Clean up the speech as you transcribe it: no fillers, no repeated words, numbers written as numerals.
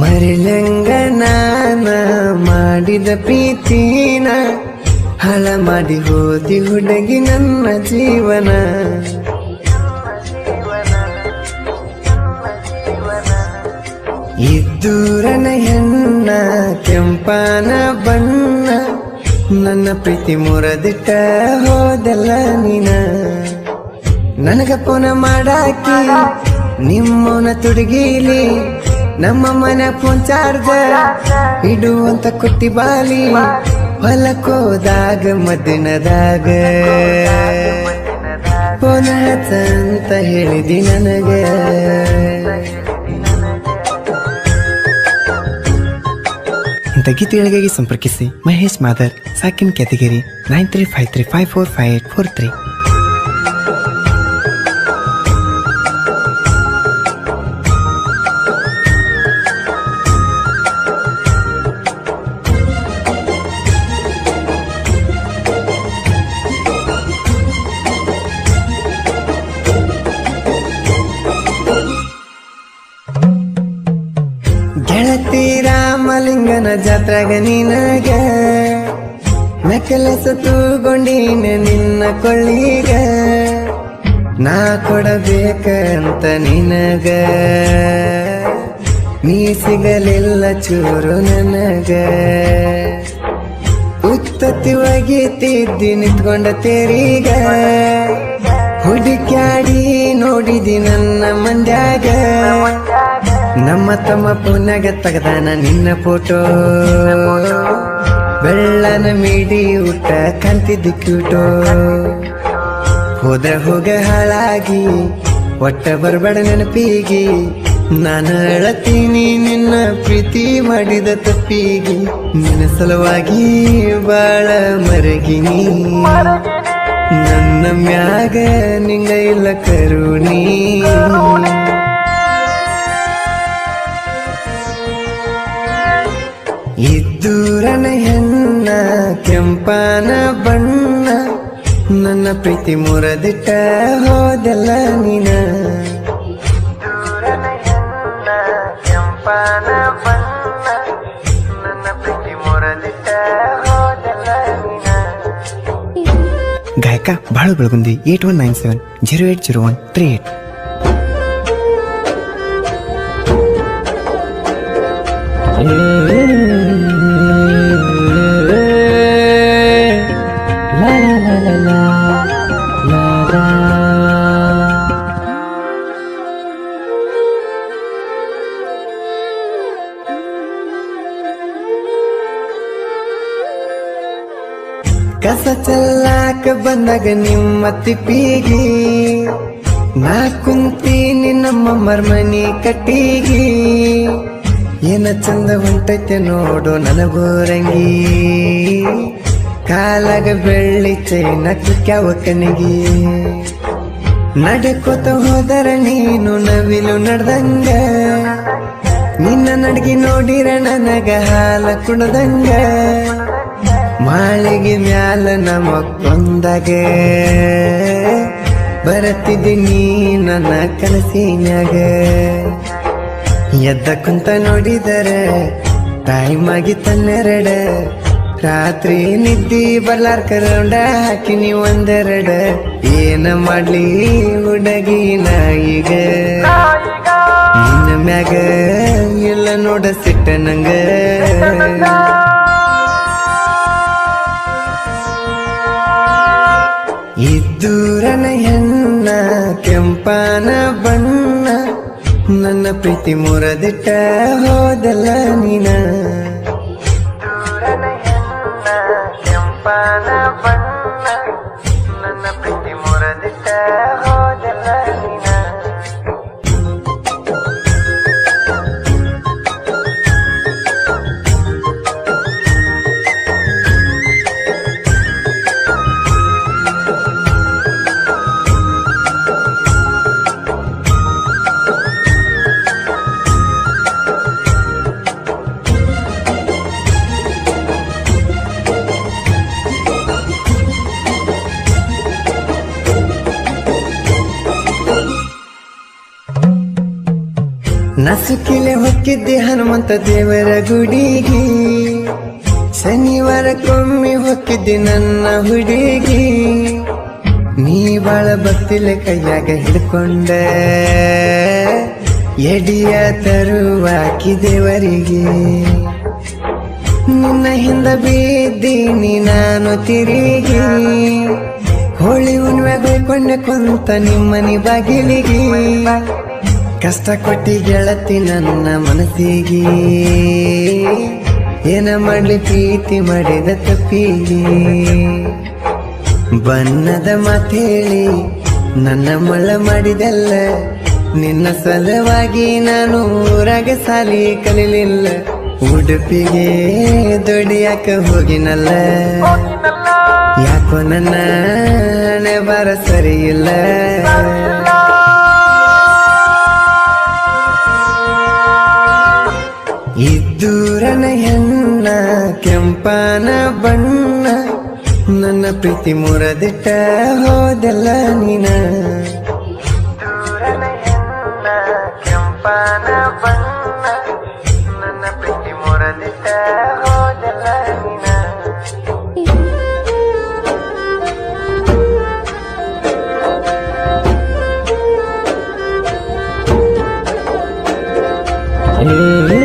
ಮರಿಲಂಗ ನಾನ ಮಾಡಿದ ಪ್ರೀತಿನ ಹಾಳ ಮಾಡಿ ಹೋದಿ ಹುಡುಗಿ ನನ್ನ ಜೀವನ. ಇದ್ದೂರನ ಹೆಣ್ಣ ಕೆಂಪನ ಬಣ್ಣ ನನ್ನ ಪ್ರೀತಿ ಮುರದಿಟ್ಟ ಹೋದಲ್ಲ ನೀನ. ನನಗ ಪುನ ಮಾಡಾಕಿ ನಿಮ್ಮನ ತುಡುಗಿಲಿ ನಮ್ಮ ಮನೆ ಫೋನ್ ಚಾರ್ಜ ಇಡುವಂತ ಕೊಟ್ಟಿ ಬಾಲಿ ಹೊಲಕ್ಕೋದಾಗ ಮಧ್ಯಾಹ್ನದಾಗ ಫೋನ್ ಹಚ್ಚಂತ ಹೇಳಿದಿ ನನಗ. ಇಂಥ ಗೀತೆಗಳಿಗಾಗಿ ಸಂಪರ್ಕಿಸಿ ಮಹೇಶ್ ಮಾದರ್, ಸಾಕಿನ್ ಕ್ಯಾತಗಿರಿ 9353545843. ಗೆಳತಿ ರಾಮಲಿಂಗನ ಜಾತ್ರಾಗ ನಿನಗ ನೆಕಲೆಸ ತೂಗೊಂಡಿನ ನಿನ್ನ ಕೊಳ್ಳಿಗ. ನಾ ಕೊಡಬೇಕಂತ ನಿನಗ ನೀ ಸಿಗಲಿಲ್ಲ ಚೂರು ನನಗ. ಉತ್ತತ್ತಿ ಒಗಿತಿದ್ದಿ ನಿಂತ್ಕೊಂಡ ತೇರಿಗ ಹುಡುಕ್ಯಾಡಿ ನೋಡಿದಿ ನನ್ನ ಮಂಡ್ಯಾಗ. ನಮ್ಮ ತಮ್ಮ ಪುಣ್ಯಾಗ ತೆಗದಾನ ನಿನ್ನ ಫೋಟೋ ಬೆಳ್ಳನ ಮೀಡಿ ಊಟ ಕಾಂತಿದ್ದಿ ಕ್ಯೂಟೋ. ಹೋದ್ರ ಹೋಗ ಹಾಳಾಗಿ ಒಟ್ಟ ಬರ್ಬೇಡ ನೆನಪಿಗಿ ನಾನು ಅಳತೀನಿ ನಿನ್ನ ಪ್ರೀತಿ ಮಾಡಿದ ತಪ್ಪಿಗಿ. ನಿನ್ನ ಸಲುವಾಗಿ ಬಾಳ ಮರಗಿನಿ ನನ್ನ ಮ್ಯಾಗ ನಿಂಗ ಇಲ್ಲ ಕರುಣಿ. ಇದ್ದೂರನ ಹೆಣ್ಣ ಕೆಂಪನ ಬಣ್ಣ ನನ್ನ ಪ್ರೀತಿ ಮುರದಿಟ್ಟ ಹೋದಲ್ಲ ನೀನ. ಕೆಂಪನ ಬಣ್ಣ ನನ್ನ ಪ್ರೀತಿ ಮುರದಿಟ್ಟ ಹೋದಲ್ಲ ನೀನ. ಗಾಯಕ ಬಾಳು ಬೆಳಗುಂದಿ 8197080138. ಕಸ ಚೆಲ್ಲಾಕ ಬಂದಾಗ ನಿಮ್ಮ ತಿಪ್ಪಿಗಿ ನಾ ಕುಂತೀನಿ ನಮ್ಮ ಮರ್ಮನಿ ಕಟ್ಟಿಗಿ. ಏನ ಚಂದ ಹೊಂಟೈತೆ ನೋಡು ನನಗೋರಂಗಿ ಕಾಲಾಗ ಬೆಳ್ಳಿ ಚೈನ ಕ್ಯಾವ ಕನಿಗಿ. ನಡ್ಕೋತ ಹೋದರ ನೀನು ನವಿಲು ನಡ್ದಂಗ ನಿನ್ನ ನಡ್ಗಿ ನೋಡಿರ ನನಗ ಹಾಲ ಕುಣದಂಗ. ಮಾಳಿಗೆ ಮ್ಯಾಲ ನಮಕ್ಕೊಂದಾಗ ಬರತ್ತಿದ್ದಿ ನೀ ನನ್ನ ಕನಸಿನ್ಯಾಗ. ಎದ್ದ ಕುಂತ ನೋಡಿದರ ಟೈಮ್ ಆಗಿತ್ತನ್ನೆರಡ ರಾತ್ರಿ ನಿದ್ದಿ ಬರ್ಲಾರ್ಕ ರೌಂಡ ಹಾಕಿನಿ ಒಂದೆರಡ. ಏನ ಮಾಡ್ಲಿ ಹುಡುಗಿ ನಾ ಈಗ ನಿನ್ನ ಮ್ಯಾಗ ಎಲ್ಲ ನೋಡ ಸಿಟ್ಟ ನಂಗ. ಇದ್ದೂರನ ಹೆಣ್ಣ ಕೆಂಪನ ಬಣ್ಣ ನನ್ನ ಪ್ರೀತಿ ಮುರದಿಟ್ಟ ಹೋದಲ್ಲ ನೀನ. ಕೆಂಪನ ಬಣ್ಣ ನನ್ನ ಪ್ರೀತಿ ಮುರದಿಟ್ಟ ಹೋದಲ್ಲ ನೀನ. ನಸುಕಿಲೆ ಹೊಕ್ಕಿದ್ದೆ ಹನುಮಂತ ದೇವರ ಗುಡಿಗೆ ಶನಿವಾರಕ್ಕೊಮ್ಮೆ ಹೊಕ್ಕಿದ್ದೆ ನನ್ನ ಹುಡುಗಿ ನೀ ಬಾಳ ಭಕ್ತಿಲೆ ಕೈಯಾಗ ಹಿಡ್ಕೊಂಡ ಎಡಿಯ ತರುವಾಕಿ ದೇವರಿಗೆ ನಿನ್ನ ಹಿಂದ ಬಿದ್ದೀನಿ ನಾನು ತಿರುಗಿ ಹೋಳಿ ಹುಣ್ಣಿಮೆ ಬೈಕೊಂಡೆ ಕುಂತ ನಿಮ್ಮನಿ ಬಾಗಿಲಿಗೆ ಕಷ್ಟ ಕೊಟ್ಟಿ ಗೆಳತಿ ನನ್ನ ಮನಸ್ಸಿಗೆ ಏನ ಮಾಡ್ಲಿ ಪ್ರೀತಿ ಮಾಡಿದ ತಪ್ಪಿಗೆ ಬಣ್ಣದ ಮಾತೇಳಿ ನನ್ನ ಮಳ್ಳ ಮಾಡಿದೆಲ್ಲ ನಿನ್ನ ಸಲುವಾಗಿ ನಾನು ಊರಾಗ ಸಾಲಿ ಕಲಿಲಿಲ್ಲ ಉಡುಪಿಗೆ ದುಡಿಯಾಕ ಹೋಗಿನಲ್ಲ ಯಾಕೋ ನನ್ನ ಹಣೆ ಬರ ಸರಿ ಇಲ್ಲ ಇದ್ದೂರನ ಹೆಣ್ಣ ಕೆಂಪನ ಬಣ್ಣ ನನ್ನ ಪ್ರೀತಿ ಮುರದಿಟ್ಟ ಹೋದೆಲ್ಲ ನೀನ ಇದ್ದೂರನ ಹೆಣ್ಣ ಕೆಂಪನ ಬಣ್ಣ ನನ್ನ ಪ್ರೀತಿ ಮುರದಿಟ್ಟ ಹೋದೆಲ್ಲ ನೀನ Hey